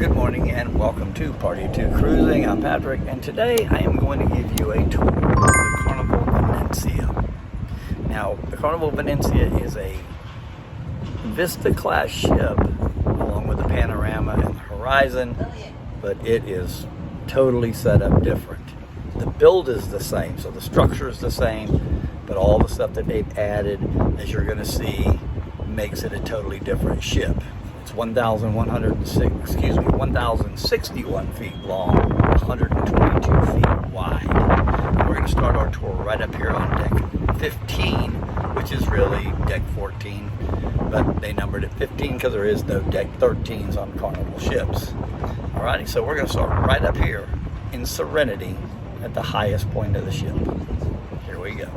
good morning and welcome to Party 2 Cruising. I'm Patrick, and today I am going to give you a tour of the Carnival Venezia. Now, the Carnival Venezia is a Vista-class ship along with the panorama and the horizon, but it is totally set up different. The build is the same, so the structure is the same, but all the stuff that they've added, as you're going to see, makes it a totally different ship. It's 1,061 feet long, 122 feet wide. We're going to start our tour right up here on deck 15, which is really deck 14, but they numbered it 15 because there is no deck 13s on Carnival ships. Alrighty, so we're going to start right up here in Serenity at the highest point of the ship. Here we go.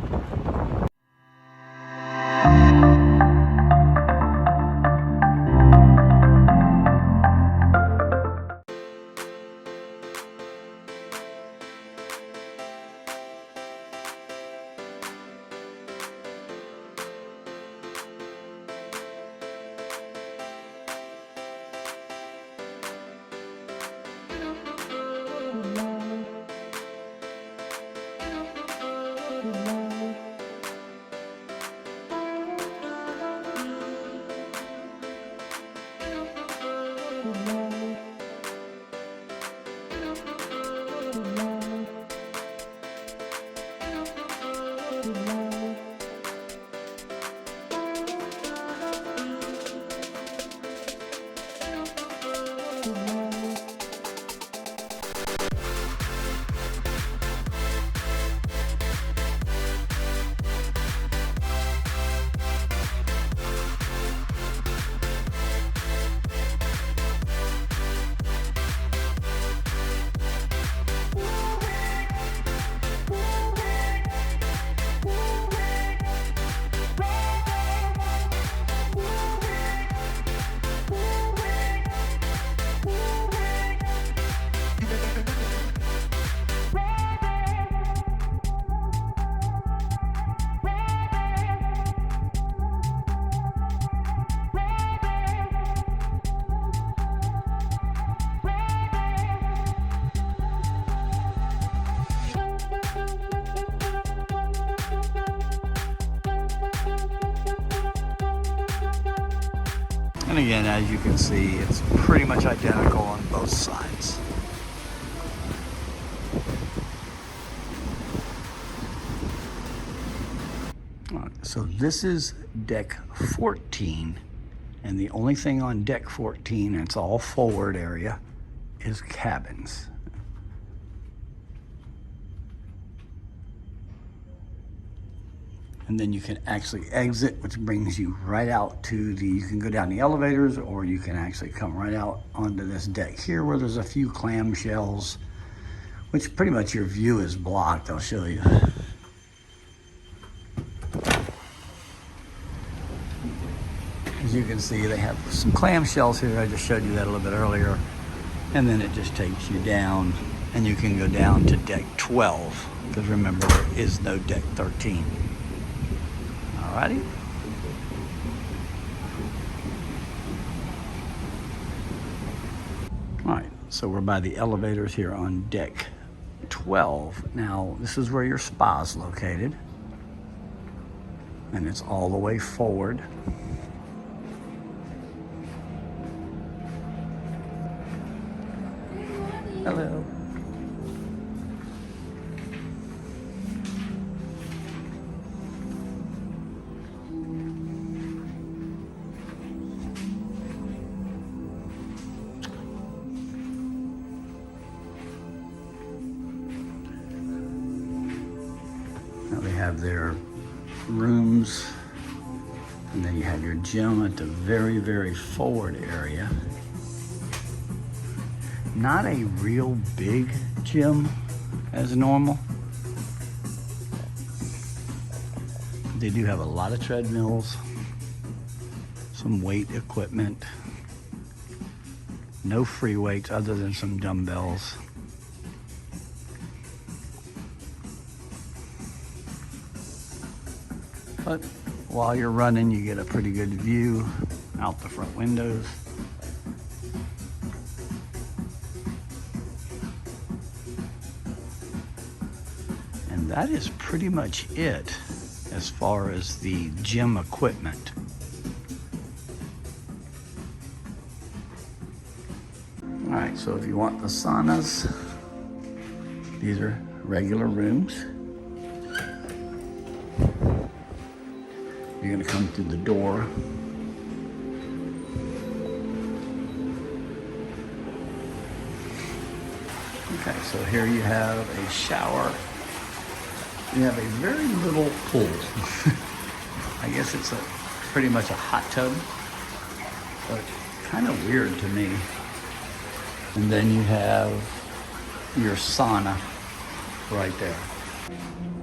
And again, as you can see, it's pretty much identical on both sides. All right, so this is deck 14, and the only thing on deck 14, and it's all forward area, is cabins. And then you can actually exit, which brings you right out to you can go down the elevators, or you can actually come right out onto this deck here where there's a few clamshells, which pretty much your view is blocked. I'll show you. As you can see, they have some clamshells here. I just showed you that a little bit earlier. And then it just takes you down, and you can go down to deck 12, because remember, there is no deck 13. Alrighty. Alright, so we're by the elevators here on deck 12. Now, this is where your spa is located. And it's all the way forward. Hello. Now they have their rooms, and then you have your gym at the very, very forward area. Not a real big gym as normal. They do have a lot of treadmills, some weight equipment, no free weights other than some dumbbells. But while you're running, you get a pretty good view out the front windows. that is pretty much it as far as the gym equipment. All right, so if you want the saunas, these are regular rooms. You're gonna come through the door. Okay, so here you have a shower. You have a very little pool. I guess it's pretty much a hot tub, but kind of weird to me. And then you have your sauna right there.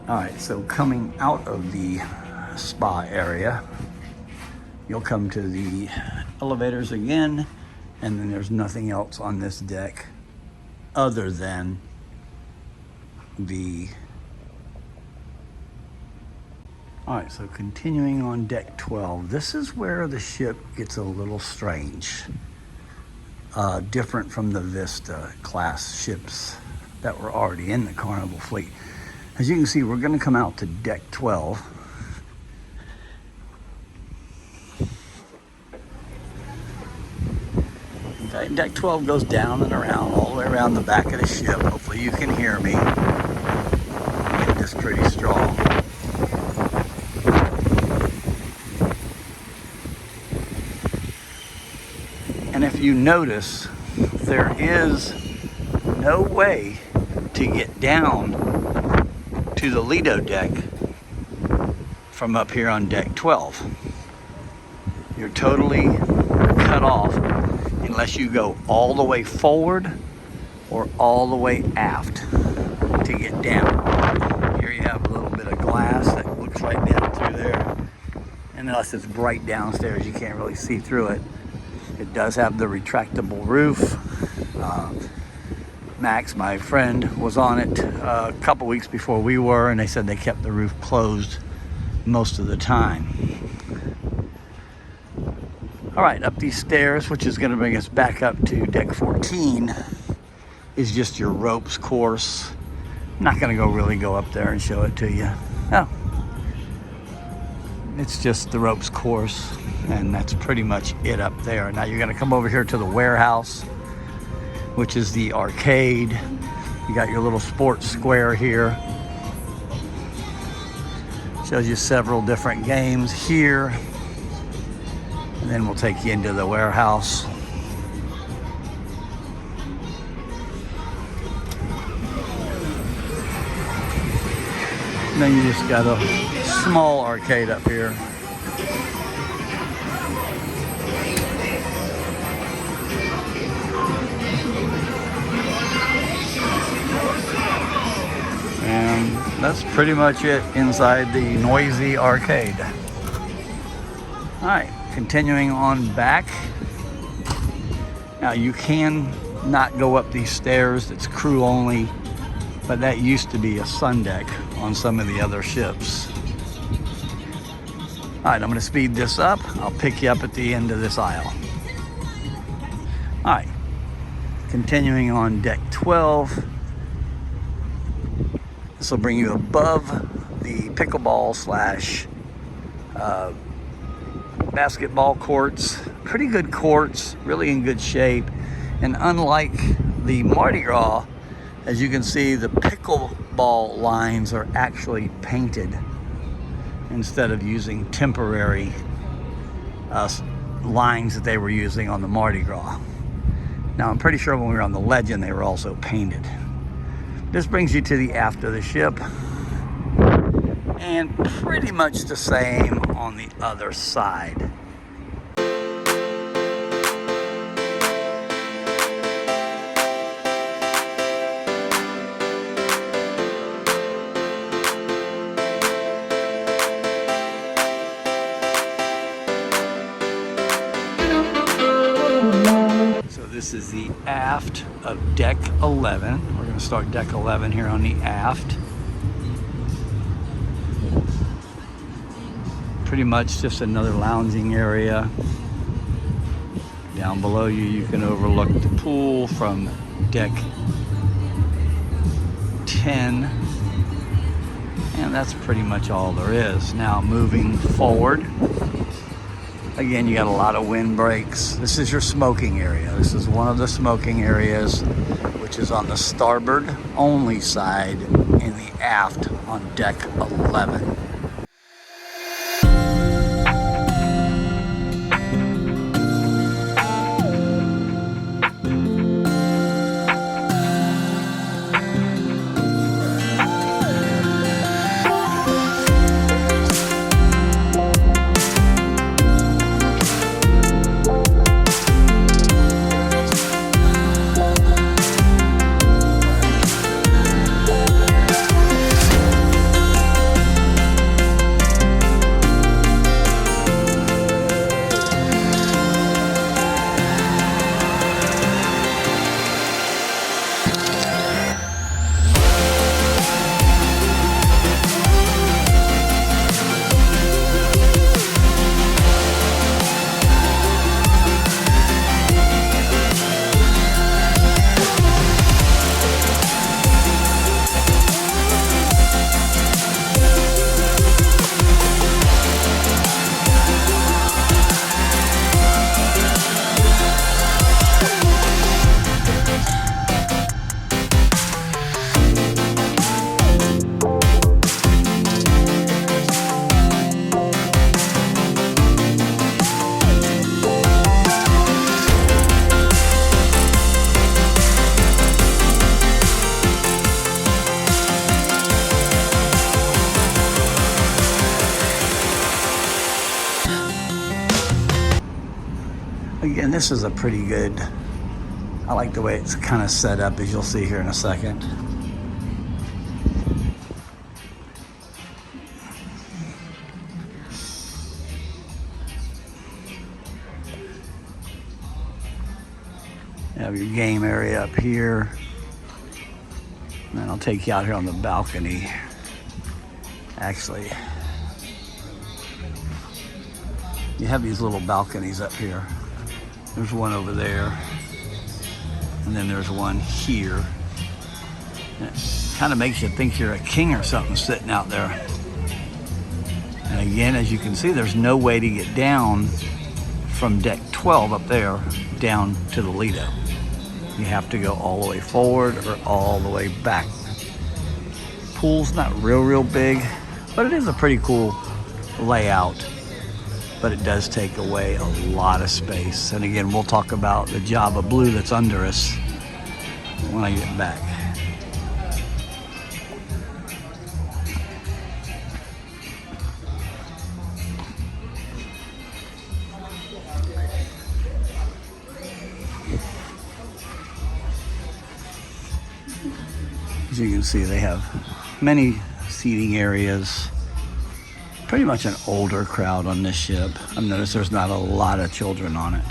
All right, so coming out of the spa area, you'll come to the elevators again, and then there's nothing else on this deck other than the... All right, so continuing on deck 12, this is where the ship gets a little strange. Different from the Vista class ships that were already in the Carnival fleet. As you can see, we're gonna come out to deck 12. Okay, deck 12 goes down and around, all the way around the back of the ship. Hopefully you can hear me. It is pretty strong. And if you notice, there is no way to get down to the Lido deck from up here on deck 12. You're totally cut off unless you go all the way forward or all the way aft to get down. Here you have a little bit of glass that looks right down through there. And unless it's bright downstairs, you can't really see through it. It does have the retractable roof. Max, my friend, was on it a couple weeks before we were, and they said they kept the roof closed most of the time. All right, up these stairs, which is gonna bring us back up to deck 14, is just your ropes course. I'm not gonna really go up there and show it to you. No, it's just the ropes course, and that's pretty much it up there. Now you're gonna come over here to the warehouse, which is the arcade. You got your little sports square here. Shows you several different games here. And then we'll take you into the warehouse. And then you just got a small arcade up here. And that's pretty much it inside the noisy arcade. All right, continuing on back. Now you can not go up these stairs, it's crew only, but that used to be a sun deck on some of the other ships. All right, I'm gonna speed this up. I'll pick you up at the end of this aisle. All right, continuing on deck 12. This will bring you above the pickleball slash basketball courts. Pretty good courts, really in good shape. And unlike the Mardi Gras, as you can see, the pickleball lines are actually painted instead of using temporary lines that they were using on the Mardi Gras. Now, I'm pretty sure when we were on the Legend, they were also painted. This brings you to the aft of the ship, and pretty much the same on the other side. This is the aft of deck 11. We're going to start deck 11 here on the aft. Pretty much just another lounging area. Down below you, you can overlook the pool from deck 10. And that's pretty much all there is. Now moving forward, again, you got a lot of windbreaks. This is your smoking area. This is one of the smoking areas, which is on the starboard only side in the aft on deck 11. Again, this is a pretty good, I like the way it's kind of set up, as you'll see here in a second. You have your game area up here. And then I'll take you out here on the balcony. Actually, you have these little balconies up here. There's one over there, and then there's one here. And it kind of makes you think you're a king or something sitting out there. And again, as you can see, there's no way to get down from deck 12 up there down to the Lido. You have to go all the way forward or all the way back. Pool's not real big, but it is a pretty cool layout. But it does take away a lot of space. And again, we'll talk about the Java Blue that's under us when I get back. As you can see, they have many seating areas. Pretty much an older crowd on this ship. I've noticed there's not a lot of children on it.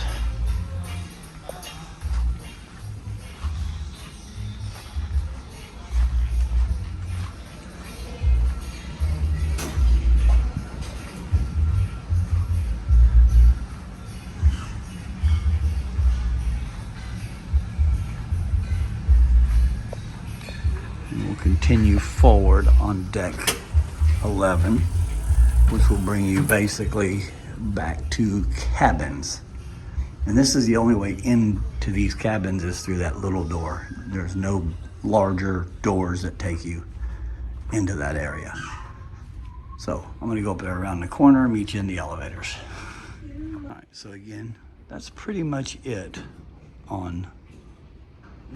And we'll continue forward on deck 11. Which will bring you basically back to cabins. And this is the only way into these cabins is through that little door. There's no larger doors that take you into that area. So I'm gonna go up there around the corner and meet you in the elevators. All right, so again, that's pretty much it on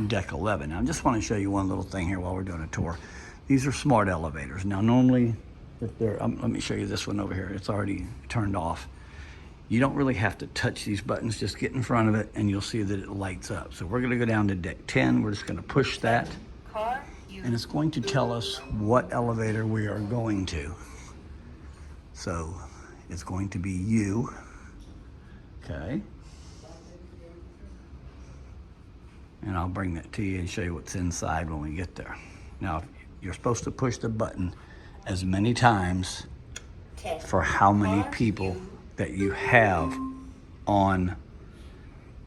deck 11. Now I just wanna show you one little thing here while we're doing a tour. These are smart elevators. Now normally, if they're, let me show you this one over here. It's already turned off. You don't really have to touch these buttons. Just get in front of it and you'll see that it lights up. So we're gonna go down to deck 10. We're just gonna push that. And it's going to tell us what elevator we are going to. So it's going to be U. Okay. And I'll bring that to you and show you what's inside when we get there. Now, you're supposed to push the button as many times for how many people that you have on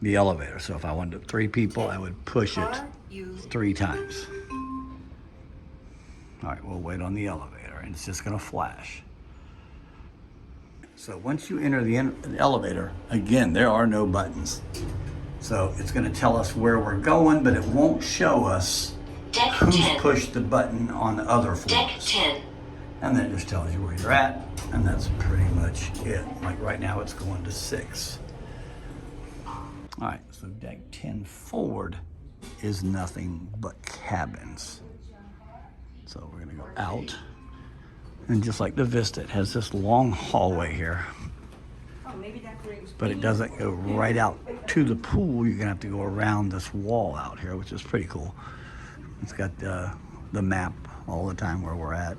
the elevator. So if I wanted 3 people, I would push it 3 times. All right, we'll wait on the elevator. and it's just gonna flash. So once you enter the elevator, again, there are no buttons. So it's gonna tell us where we're going, but it won't show us who's pushed the button on the other floors. Deck 10. And then it just tells you where you're at, and that's pretty much it. Like right now it's going to 6. All right, so deck 10 forward is nothing but cabins. So we're gonna go out, and just like the Vista, it has this long hallway here, but it doesn't go right out to the pool. You're gonna have to go around this wall out here, which is pretty cool. It's got the map all the time where we're at.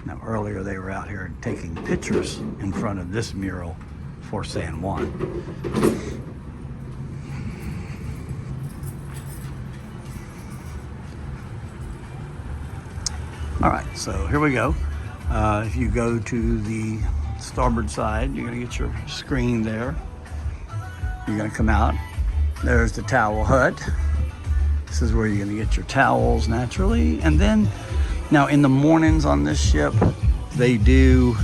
Now earlier they were out here taking pictures in front of this mural for San Juan. All right, so here we go. If you go to the starboard side, you're gonna get your screen there. You're gonna come out. There's the towel hut. This is where you're gonna get your towels naturally. And then, now in the mornings on this ship, they do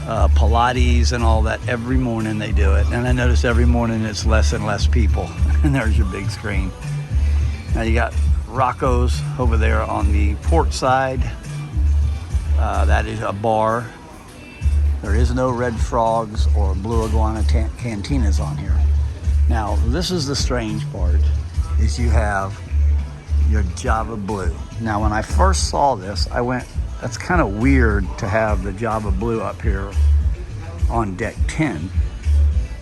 Pilates and all that. Every morning they do it. And I notice every morning it's less and less people. And there's your big screen. Now you got Rocco's over there on the port side. That is a bar. There is no Red Frogs or Blue Iguana cantinas on here. Now, this is the strange part, is you have your Java Blue. Now, when I first saw this, I went, that's kind of weird to have the Java Blue up here on deck 10.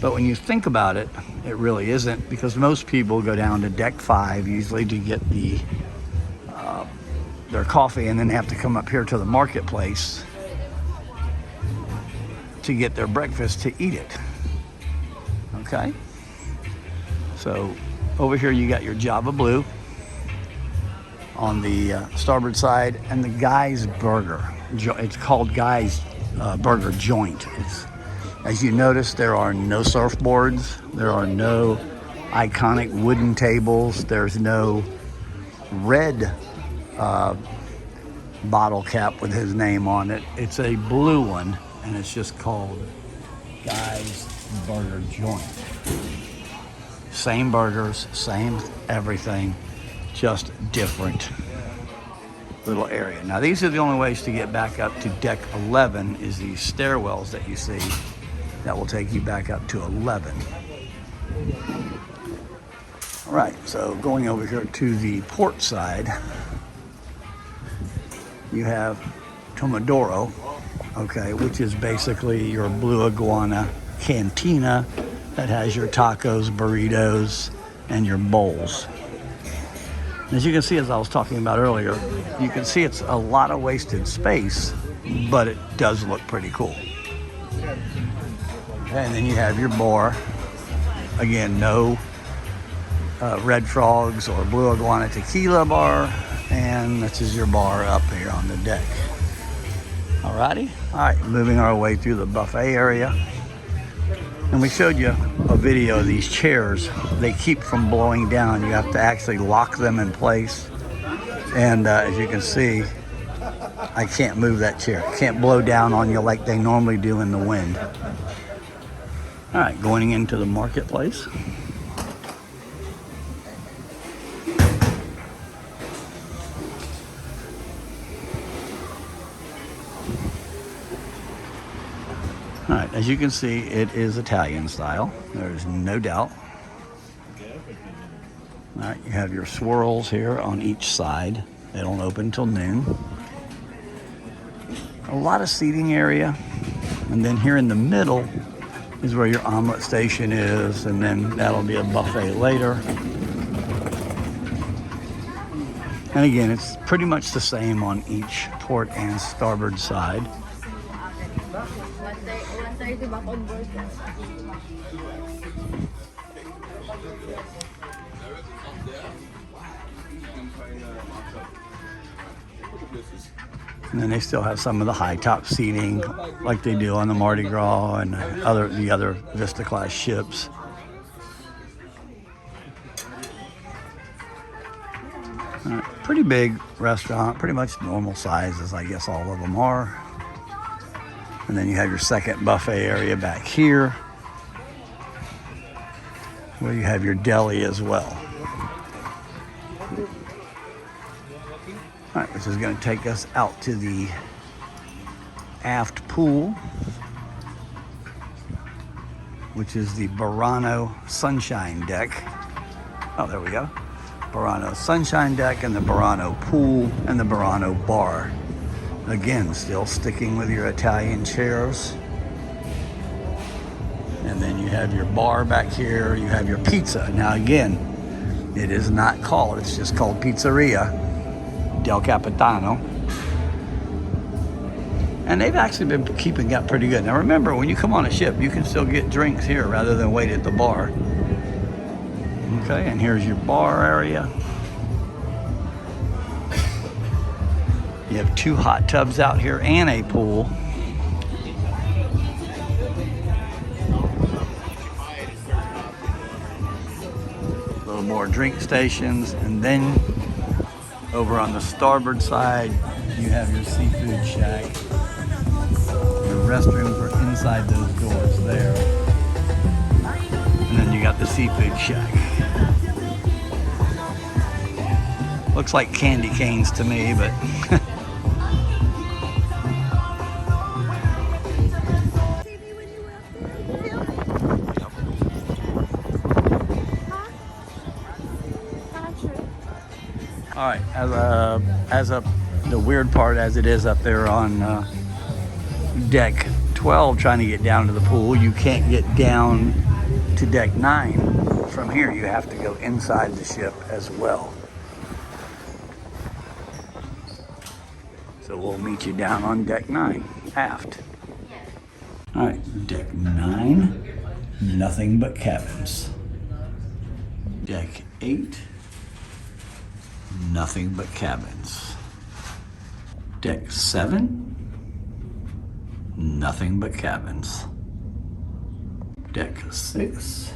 But when you think about it, it really isn't, because most people go down to deck 5 usually to get their coffee, and then they have to come up here to the marketplace to get their breakfast to eat it. Okay? So over here you got your Java Blue on the starboard side, and the Guy's Burger. It's called Guy's Burger Joint. As you notice, there are no surfboards, there are no iconic wooden tables, there's no red bottle cap with his name on it. It's a blue one, and it's just called Guy's Burger Joint. Same burgers, same everything, just different little area. Now these are the only ways to get back up to deck 11, is these stairwells that you see that will take you back up to 11. All right, so going over here to the port side, you have Tomodoro, okay, which is basically your Blue Iguana cantina that has your tacos, burritos, and your bowls. As you can see, as I was talking about earlier, you can see it's a lot of wasted space, but it does look pretty cool. And then you have your bar. Again, no Red Frogs or Blue Iguana tequila bar. And this is your bar up here on the deck. Alrighty. All right, moving our way through the buffet area. And we showed you a video of these chairs. They keep from blowing down. You have to actually lock them in place. And as you can see, I can't move that chair. It can't blow down on you like they normally do in the wind. All right, going into the marketplace. All right, as you can see, it is Italian style. There's no doubt. All right, you have your swirls here on each side. They don't open until noon. A lot of seating area. And then here in the middle is where your omelet station is, and then that'll be a buffet later. And again, it's pretty much the same on each port and starboard side. And then they still have some of the high top seating like they do on the Mardi Gras and the other Vista class ships. All right, pretty big restaurant, pretty much normal sizes, I guess all of them are. And then you have your second buffet area back here, where you have your deli as well. All right, which is going to take us out to the aft pool, which is the Burano Sunshine Deck. Oh, there we go. Burano Sunshine Deck and the Burano Pool and the Burano Bar. Again, still sticking with your Italian chairs. And then you have your bar back here. You have your pizza. Now again, it is not called, it's just called Pizzeria Del Capitano. And they've actually been keeping up pretty good. Now remember, when you come on a ship, you can still get drinks here rather than wait at the bar. Okay, and here's your bar area. You have 2 hot tubs out here and a pool. A little more drink stations, and then over on the starboard side, you have your seafood shack. Your restrooms are inside those doors there. And then you got the seafood shack. Looks like candy canes to me, but all right, the weird part as it is up there on deck 12 trying to get down to the pool, you can't get down to deck 9 from here. You have to go inside the ship as well. So we'll meet you down on deck 9, aft. All right, deck 9, nothing but cabins. Deck 8, nothing but cabins. Deck 7, nothing but cabins. Deck 6,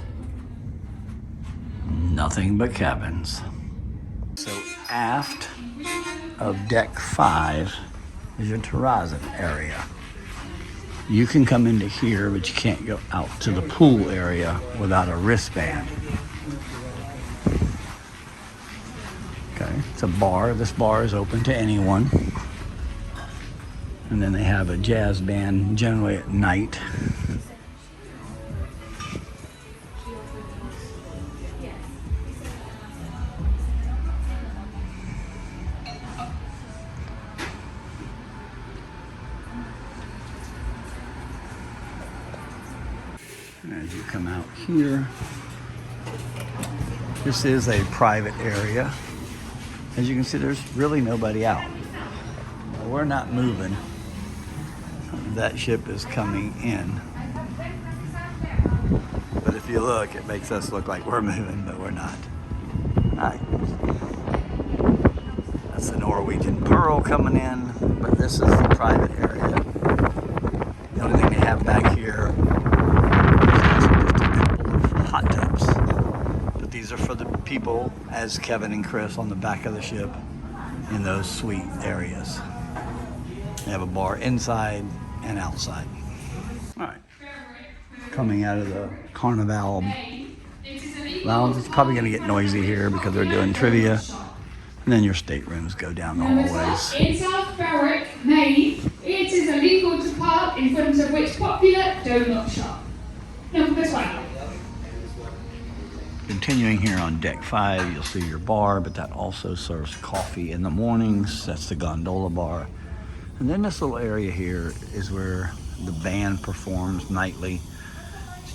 nothing but cabins. So aft of deck 5 is your terrazzo area. You can come into here, but you can't go out to the pool area without a wristband. Okay, it's a bar. This bar is open to anyone. And then they have a jazz band generally at night. As you come out here, this is a private area. As you can see, there's really nobody out. We're not moving. That ship is coming in. But if you look, it makes us look like we're moving, but we're not. All right. That's the Norwegian Pearl coming in, but this is the private area. The only thing they have back here hot tubs, but these are for the people, as Kevin and Chris on the back of the ship, in those suite areas. They have a bar inside and outside. All right, coming out of the Carnival Lounge. It's probably going to get noisy here because they're doing trivia, and then your staterooms go down the hallways. In South Berwick, Maine, it is illegal to park in front of which popular donut shop? Number 12. Continuing here on deck 5, you'll see your bar, but that also serves coffee in the mornings. That's the gondola bar. And then this little area here is where the band performs nightly.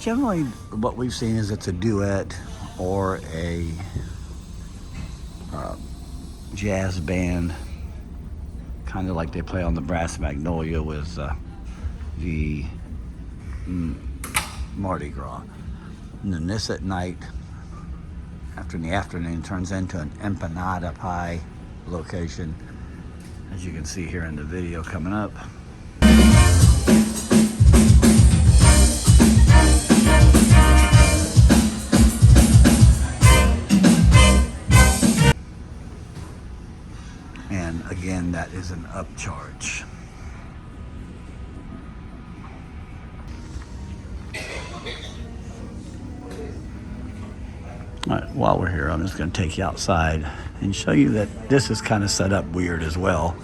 Generally, what we've seen is it's a duet or a jazz band, kind of like they play on the Brass Magnolia with the Mardi Gras. And then this at night, after in the afternoon, turns into an empanada pie location, as you can see here in the video coming up. again, that is an upcharge. All right, while we're here, I'm just going to take you outside and show you that this is kind of set up weird as well.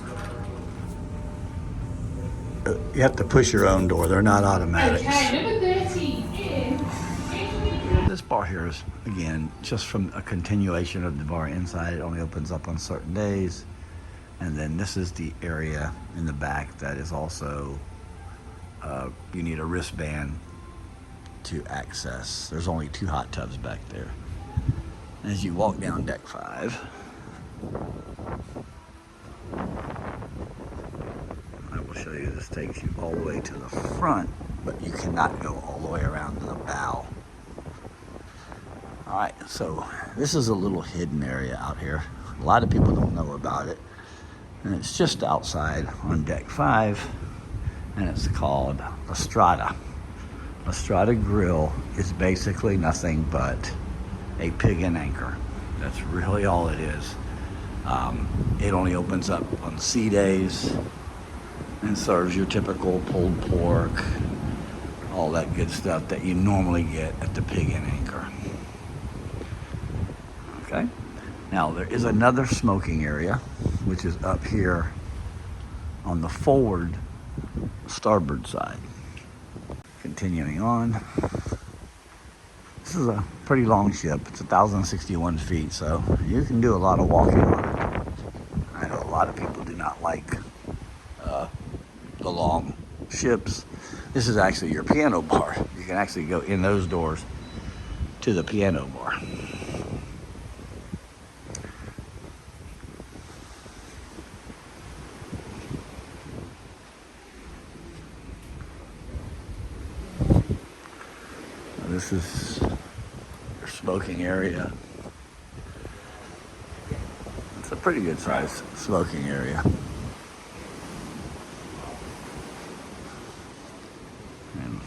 You have to push your own door. They're not automatics. Okay, number 13 is... This bar here is, again, just from a continuation of the bar inside. It only opens up on certain days. And then this is the area in the back that is also, you need a wristband to access. There's only 2 hot tubs back there. As you walk down deck 5, I will show you, this takes you all the way to the front, but you cannot go all the way around to the bow. All right, so this is a little hidden area out here. A lot of people don't know about it. And it's just outside on deck 5, and it's called La Strada. La Strada Grill is basically nothing but a pig and anchor. That's really all it is. It only opens up on sea days and serves your typical pulled pork, all that good stuff that you normally get at the pig and anchor. Okay. Now there is another smoking area, which is up here on the forward starboard side. Continuing on. This is a pretty long ship. It's 1,061 feet, so you can do a lot of walking on it. I know a lot of people do not like the long ships. This is actually your piano bar. You can actually go in those doors to the piano bar. This is your smoking area. It's a pretty good sized smoking area. And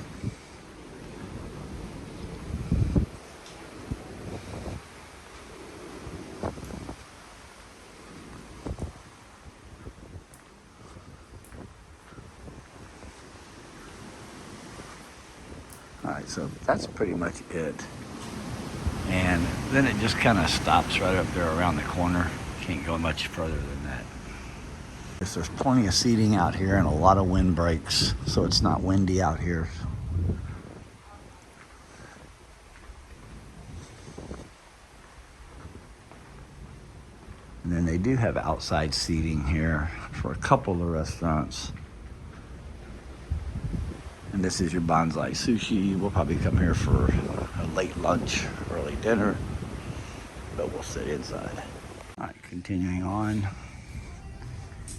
all right, so that's pretty much it. And then it just kind of stops right up there around the corner. Can't go much further than that. Yes, there's plenty of seating out here and a lot of wind breaks, so it's not windy out here. And then they do have outside seating here for a couple of restaurants. And this is your bonsai sushi. We'll probably come here for a late lunch, early dinner, but we'll sit inside. All right, continuing on.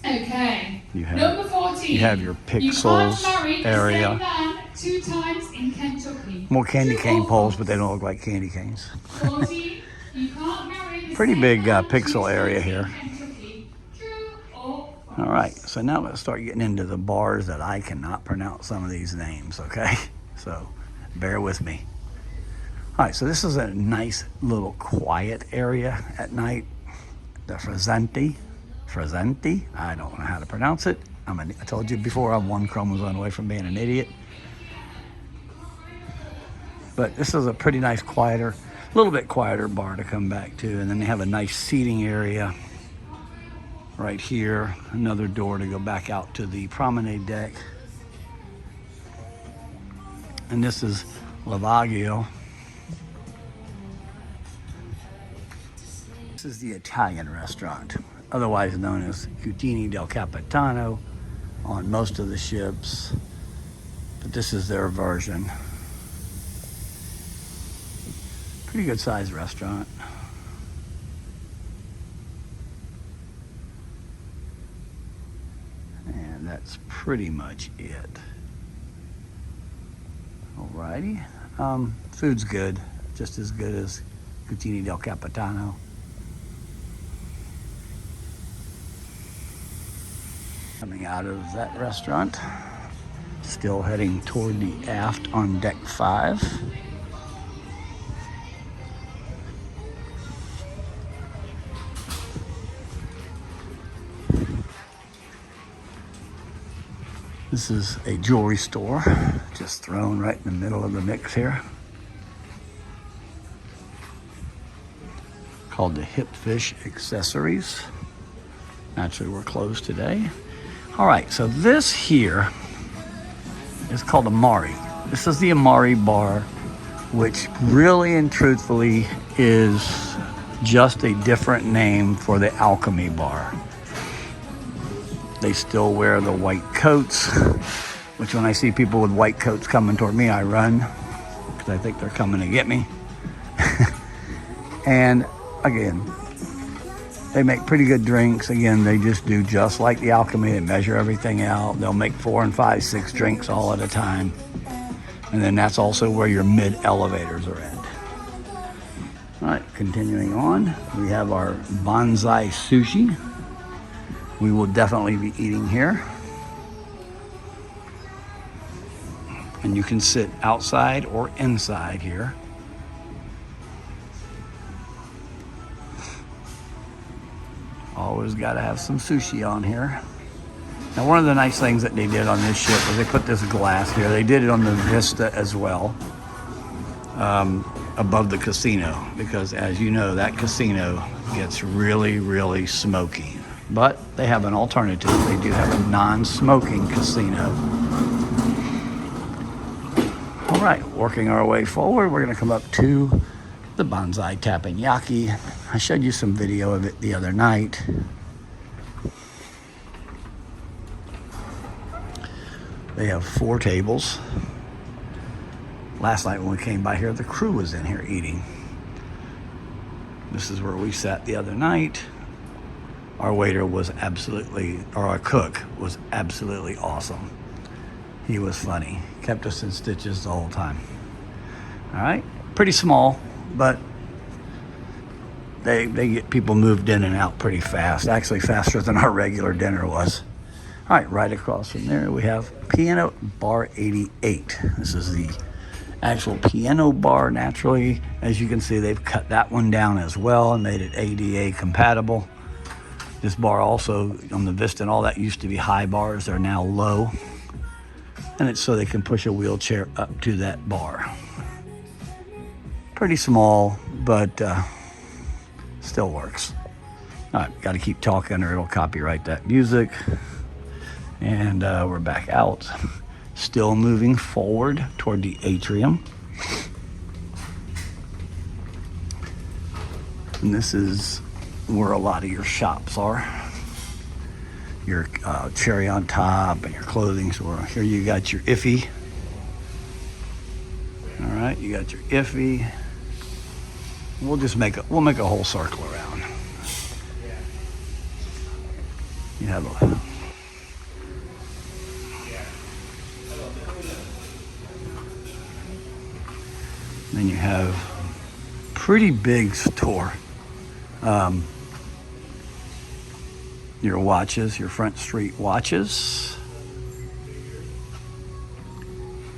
Okay. You Number 14. You have your pixels area. The same man 2 times in Kentucky. More candy True cane or poles, false? but they don't look like candy canes. 14. You can't marry the Pretty same big man 2 pixel times area in here. Kentucky. True or false? All right, so now let's start getting into the bars that I cannot pronounce some of these names, okay? So bear with me. All right, so this is a nice little quiet area at night. The Frasenti, I don't know how to pronounce it. I told you before, I'm 1 chromosome away from being an idiot. But this is a pretty nice, a little bit quieter bar to come back to. And then they have a nice seating area right here. Another door to go back out to the promenade deck. And this is Lavaggio. This is the Italian restaurant, otherwise known as Cutini del Capitano on most of the ships, but this is their version. Pretty good sized restaurant. And that's pretty much it. Alrighty, food's good, just as good as Cutini del Capitano. Coming out of that restaurant, still heading toward the aft on deck 5. This is a jewelry store, just thrown right in the middle of the mix here. Called the Hip Fish Accessories. Naturally, we're closed today. All right, so this here is called Amari. This is the Amari bar, which really and truthfully is just a different name for the Alchemy bar. They still wear the white coats, which when I see people with white coats coming toward me, I run because I think they're coming to get me. And again, they make pretty good drinks. Again, they just do just like the Alchemy. They measure everything out. They'll make 4 and 5, 6 drinks all at a time. And then that's also where your mid elevators are at. All right, continuing on, we have our bonsai sushi. We will definitely be eating here. And you can sit outside or inside here. Always got to have some sushi on here. Now, one of the nice things that they did on this ship was they put this glass here. They did it on the Vista as well, above the casino, because as you know, that casino gets really, really smoky. But they have an alternative. They do have a non-smoking casino. All right, working our way forward, we're going to come up to the bonsai teppanyaki. I showed you some video of it the other night. They have 4 tables. Last night when we came by here, the crew was in here eating. This is where we sat the other night. Our waiter was our cook was absolutely awesome. He was funny. Kept us in stitches the whole time. All right, pretty small, but they get people moved in and out pretty fast. Actually, faster than our regular dinner was. All right across from there, we have Piano Bar 88. This is the actual piano bar. Naturally, as you can see, they've cut that one down as well and made it ADA compatible. This bar also, on the Vista and all that, used to be high bars. They're now low. And it's so they can push a wheelchair up to that bar. Pretty small, but still works. All right, got to keep talking or it'll copyright that music. And we're back out. Still moving forward toward the atrium. And this is where a lot of your shops are. Your cherry on top and your clothing store. Here you got your Iffy. All right, you got your Iffy. We'll make a whole circle around. You have a then you have pretty big store. Your watches, your Front Street watches.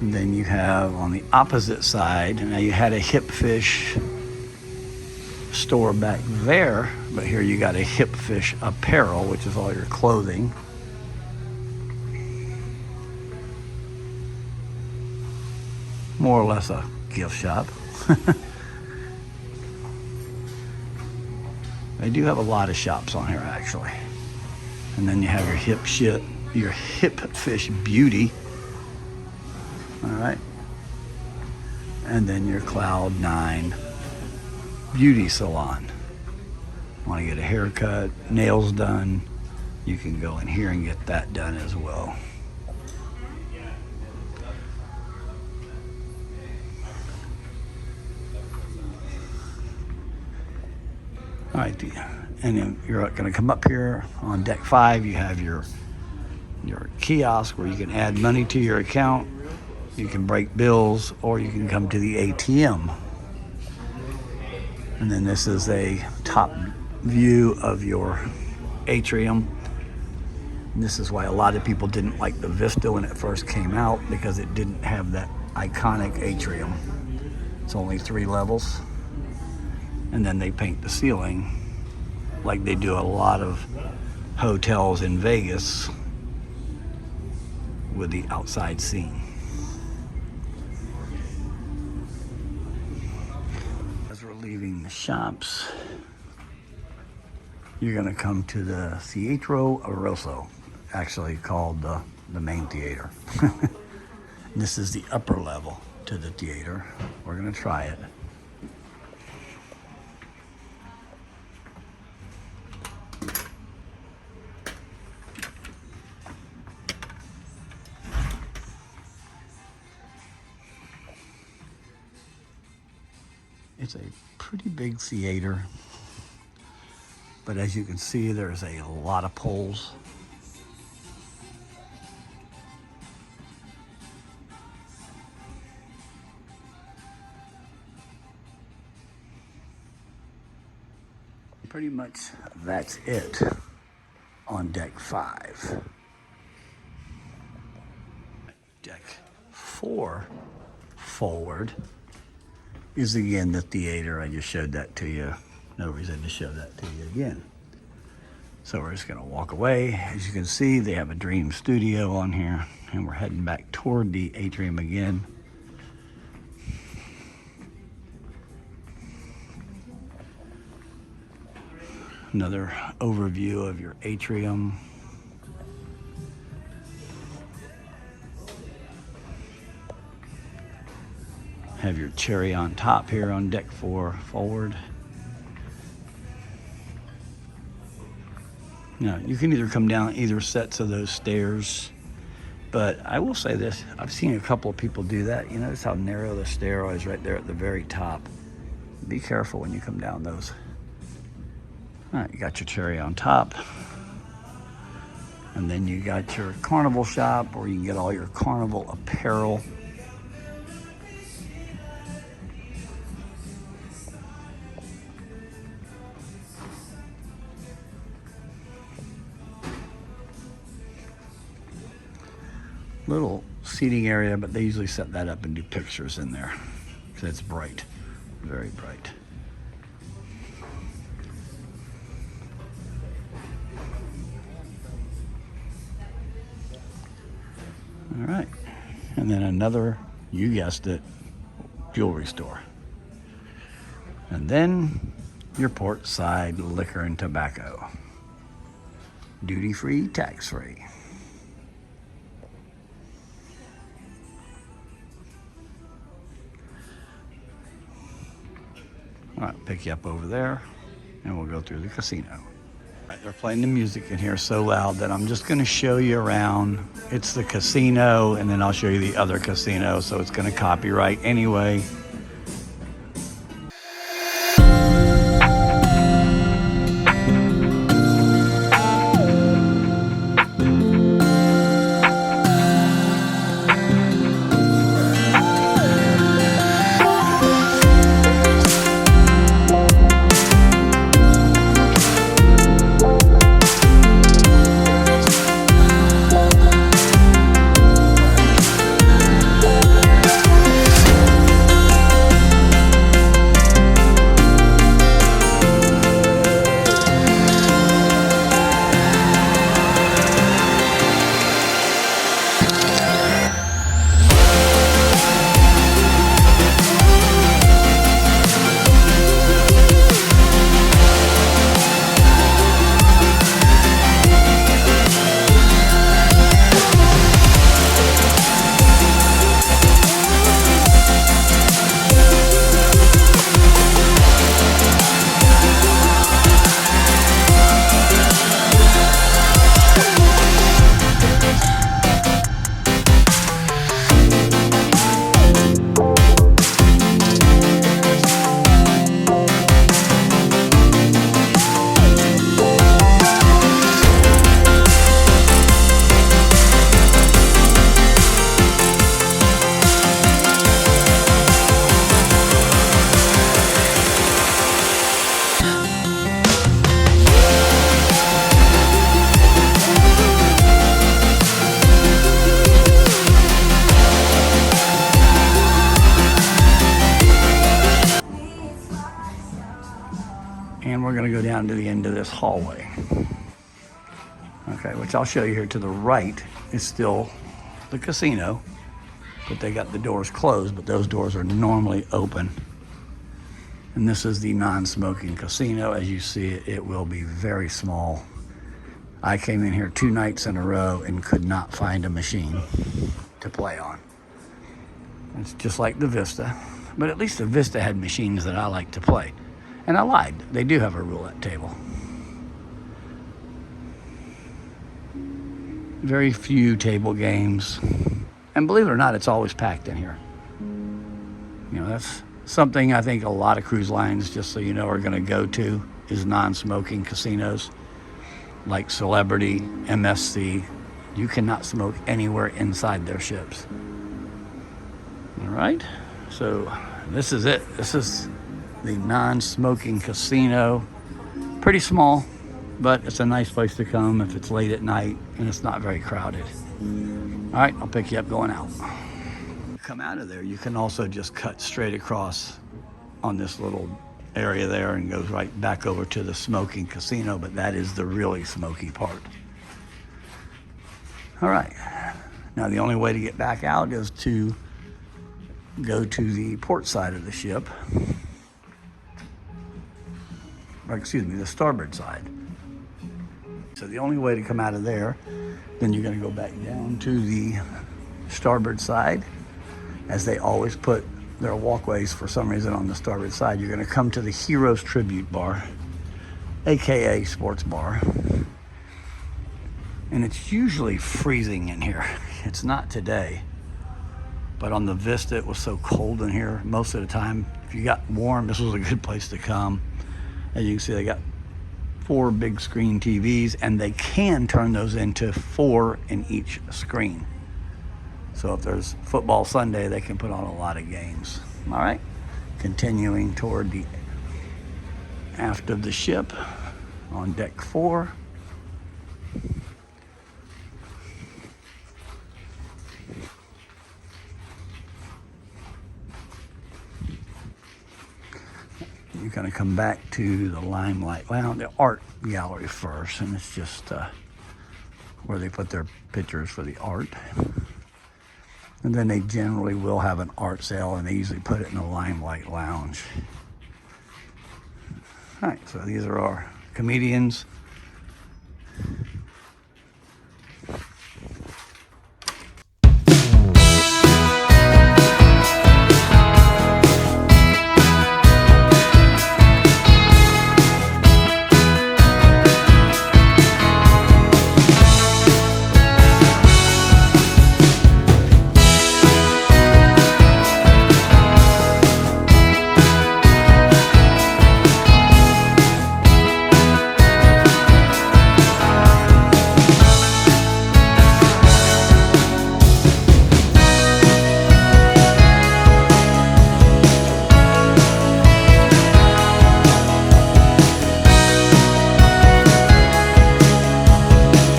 And then you have on the opposite side, now you had a Hip Fish store back there, but here you got a Hip Fish apparel, which is all your clothing. More or less a gift shop. They do have a lot of shops on here actually. And then you have your Hip Fish Beauty. All right. And then your Cloud 9 Beauty Salon. Want to get a haircut, nails done, you can go in here and get that done as well. All right, and then you're going to come up here on deck 5. You have your kiosk where you can add money to your account. You can break bills, or you can come to the ATM. And then this is a top view of your atrium. And this is why a lot of people didn't like the Vista when it first came out, because it didn't have that iconic atrium. It's only 3 levels. And then they paint the ceiling like they do a lot of hotels in Vegas, with the outside scene. As we're leaving the shops, you're gonna come to the Teatro Rosso, actually called the main theater. This is the upper level to the theater. We're gonna try it. It's a pretty big theater, but as you can see, there's a lot of poles. Pretty much that's it on deck 5. Deck 4 forward is again the theater. I just showed that to you. No reason to show that to you again. So we're just gonna walk away. As you can see, they have a Dream Studio on here, and we're heading back toward the atrium again. Another overview of your atrium. Have your cherry on top here on deck 4 forward. Now, you can either come down either sets of those stairs, but I will say this, I've seen a couple of people do that. You notice how narrow the stair is right there at the very top. Be careful when you come down those. All right, you got your cherry on top. And then you got your carnival shop where you can get all your carnival apparel. Little seating area, but they usually set that up and do pictures in there because it's bright, very bright. All right, and then another, you guessed it, jewelry store. And then your port side liquor and tobacco. Duty-free, tax-free. All right, pick you up over there, and we'll go through the casino. All right, they're playing the music in here so loud that I'm just gonna show you around. It's the casino, and then I'll show you the other casino, so it's gonna copyright anyway. And we're gonna go down to the end of this hallway. Okay, which I'll show you here to the right is still the casino, but they got the doors closed, but those doors are normally open. And this is the non-smoking casino. As you see it, it will be very small. I came in here 2 nights in a row and could not find a machine to play on. It's just like the Vista, but at least the Vista had machines that I like to play. And I lied, they do have a roulette table. Very few table games. And believe it or not, it's always packed in here. You know, that's something I think a lot of cruise lines, just so you know, are gonna go to, is non-smoking casinos. Like Celebrity, MSC, you cannot smoke anywhere inside their ships. All right, so this is it. This is the non-smoking casino. Pretty small, but it's a nice place to come if it's late at night and it's not very crowded. All right, I'll pick you up going out. Come out of there, you can also just cut straight across on this little area there and goes right back over to the smoking casino, but that is the really smoky part. All right, now the only way to get back out is to go to the port side of the ship, or excuse me, the starboard side. So the only way to come out of there, then you're going to go back down to the starboard side, as they always put their walkways for some reason on the starboard side. You're going to come to the Heroes Tribute Bar, aka Sports Bar, and it's usually freezing in here. It's not today, but on the Vista it was so cold in here most of the time. If you got warm, this was a good place to come. As you can see, they got 4 big screen TVs, and they can turn those into 4 in each screen. So if there's football Sunday, they can put on a lot of games. All right, continuing toward the aft of the ship on deck 4. You're gonna come back to the Limelight Lounge, the art gallery first, and it's just where they put their pictures for the art. And then they generally will have an art sale, and they usually put it in the Limelight Lounge. All right, so these are our comedians.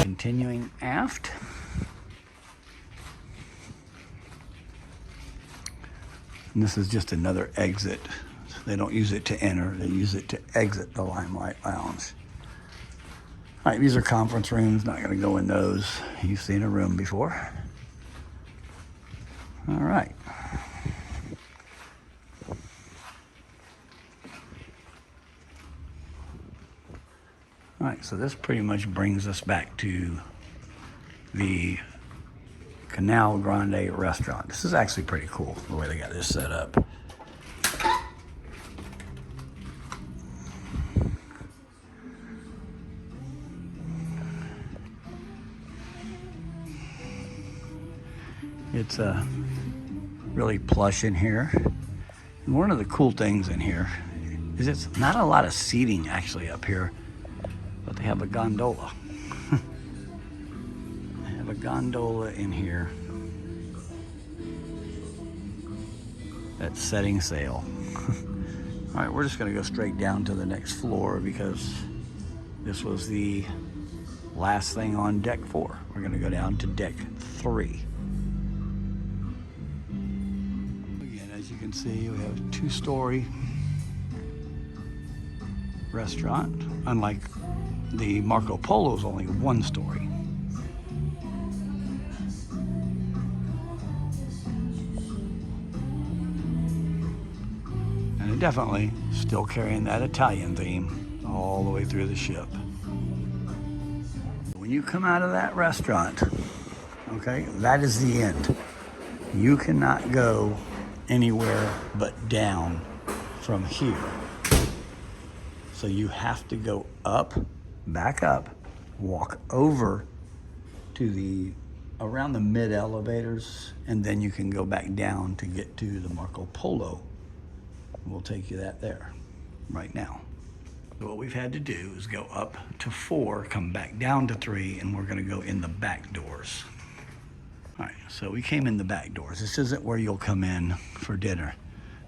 Continuing aft. And this is just another exit. They don't use it to enter, they use it to exit the Limelight Lounge. All right, these are conference rooms, not gonna go in those. You've seen a room before. All right. All right, so this pretty much brings us back to the Canal Grande restaurant. This is actually pretty cool, the way they got this set up. It's really plush in here. And one of the cool things in here is it's not a lot of seating actually up here, but they have a gondola. They have a gondola in here that's setting sail. All right, we're just gonna go straight down to the next floor because this was the last thing on deck 4. We're gonna go down to deck 3. Again, as you can see, we have a 2-story restaurant, unlike the Marco Polo is only 1 story. definitely still carrying that Italian theme all the way through the ship. When you come out of that restaurant, okay, that is the end. You cannot go anywhere but down from here. So you have to go up, back up, walk over to around the mid elevators, and then you can go back down to get to the Marco Polo. We'll take you there right now. So what we've had to do is go up to 4, come back down to 3, and we're gonna go in the back doors. All right, so we came in the back doors. This isn't where you'll come in for dinner.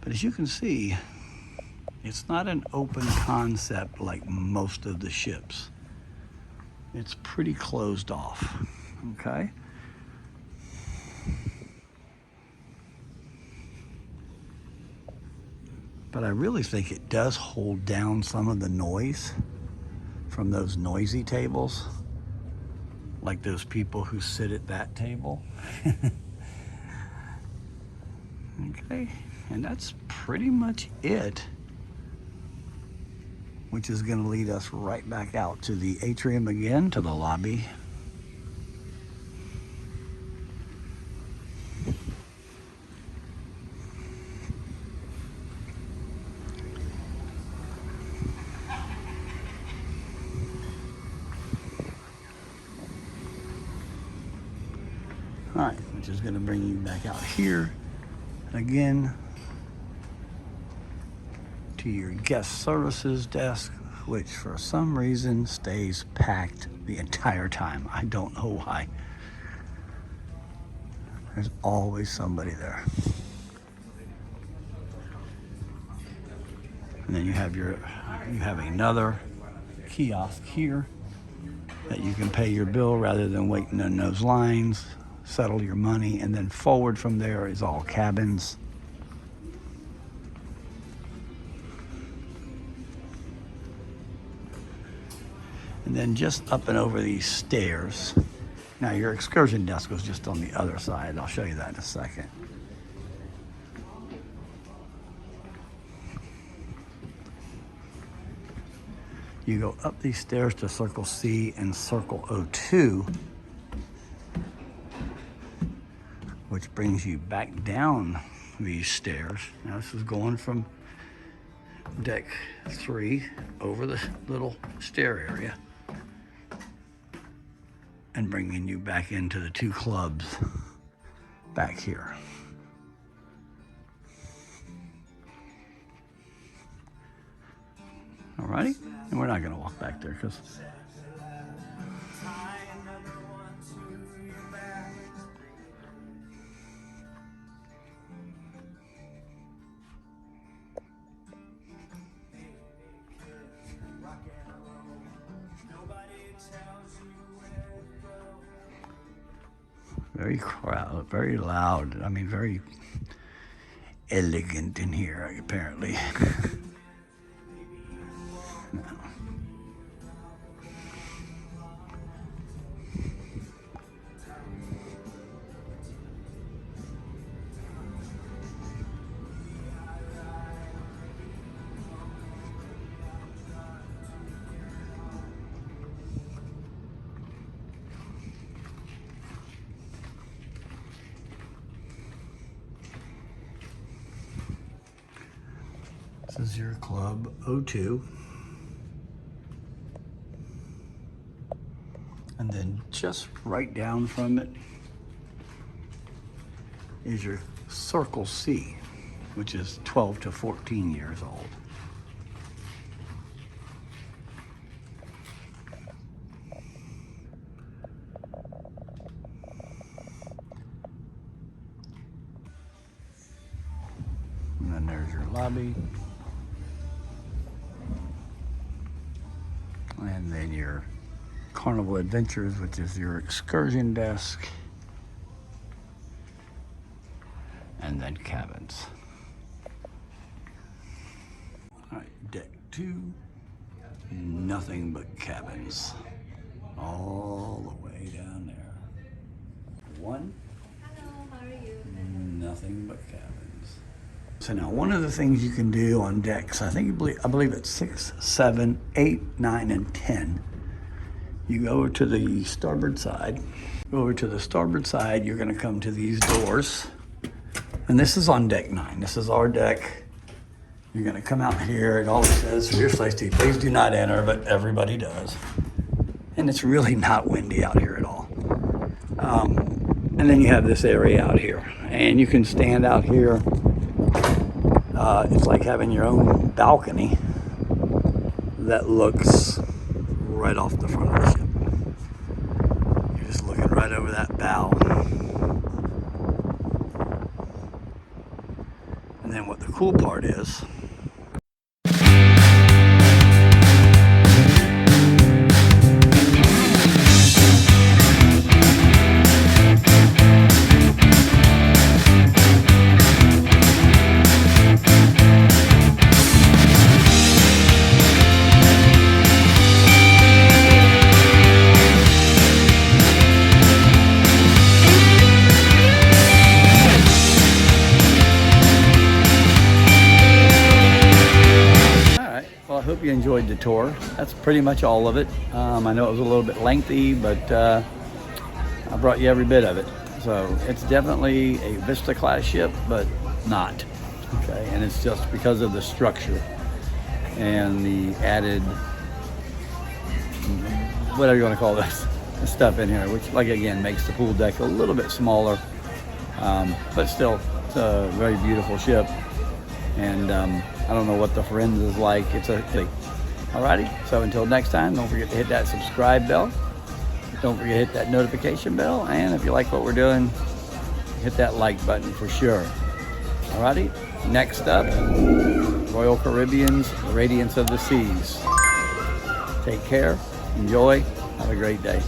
But as you can see, it's not an open concept like most of the ships. It's pretty closed off, okay? But I really think it does hold down some of the noise from those noisy tables, like those people who sit at that table. Okay, and that's pretty much it, which is going to lead us right back out to the atrium again, to the lobby. All right, which is going to bring you back out here again to your guest services desk, which for some reason stays packed the entire time. I don't know why. There's always somebody there. And then you have another kiosk here that you can pay your bill rather than waiting in those lines, settle your money, and then forward from there is all cabins. And then just up and over these stairs. Now your excursion desk was just on the other side. I'll show you that in a second. You go up these stairs to Circle C and Circle O2, which brings you back down these stairs. Now this is going from deck 3 over the little stair area and bringing you back into the 2 clubs back here. Alrighty, and we're not gonna walk back there because very crowded, very loud. I mean, very elegant in here, apparently. This is your club O2. And then just right down from it is your Circle C, which is 12 to 14 years old. And then there's your lobby. And then your Carnival Adventures, which is your excursion desk. And then cabins. All right, deck 2, nothing but cabins. All the way down there. 1. Hello, how are you? Nothing but cabins. So now one of the things you can do on decks, I believe it's 6, 7, 8, 9, and 10. You go over to the starboard side. Over to the starboard side, you're gonna come to these doors. And this is on deck 9. This is our deck. You're gonna come out here. It always says for your safety, please do not enter, but everybody does. And it's really not windy out here at all. And then you have this area out here. And you can stand out here. It's like having your own balcony that looks right off the front of the ship. You're just looking right over that bow. And then what the cool part is, I hope you enjoyed the tour. That's pretty much all of it. I know it was a little bit lengthy, but I brought you every bit of it. So it's definitely a Vista class ship, but not. Okay, and it's just because of the structure and the added, whatever you want to call this, stuff in here, which, like, again, makes the pool deck a little bit smaller, but still, it's a very beautiful ship. And I don't know what the Firenze is like. It's a thing. Alrighty, so until next time, don't forget to hit that subscribe bell. Don't forget to hit that notification bell. And if you like what we're doing, hit that like button for sure. Alrighty, next up, Royal Caribbean's Radiance of the Seas. Take care, enjoy, have a great day.